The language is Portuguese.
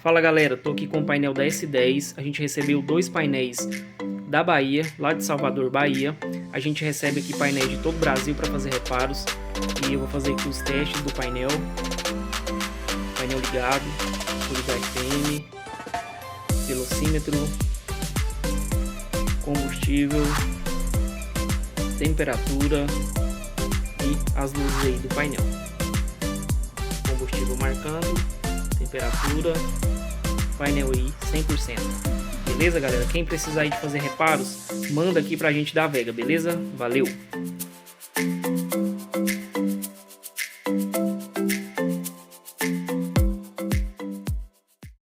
Fala galera, tô aqui com o painel da S10, a gente recebeu dois painéis da Bahia, lá de Salvador, Bahia. A gente recebe aqui painéis de todo o Brasil para fazer reparos e eu vou fazer aqui os testes do painel. Painel ligado, vou ligar FM, velocímetro, combustível, temperatura e as luzes aí do painel. Combustível marcando, temperatura, painel aí 100%. Beleza, galera? Quem precisar aí de fazer reparos, manda aqui pra gente da Vega, beleza? Valeu!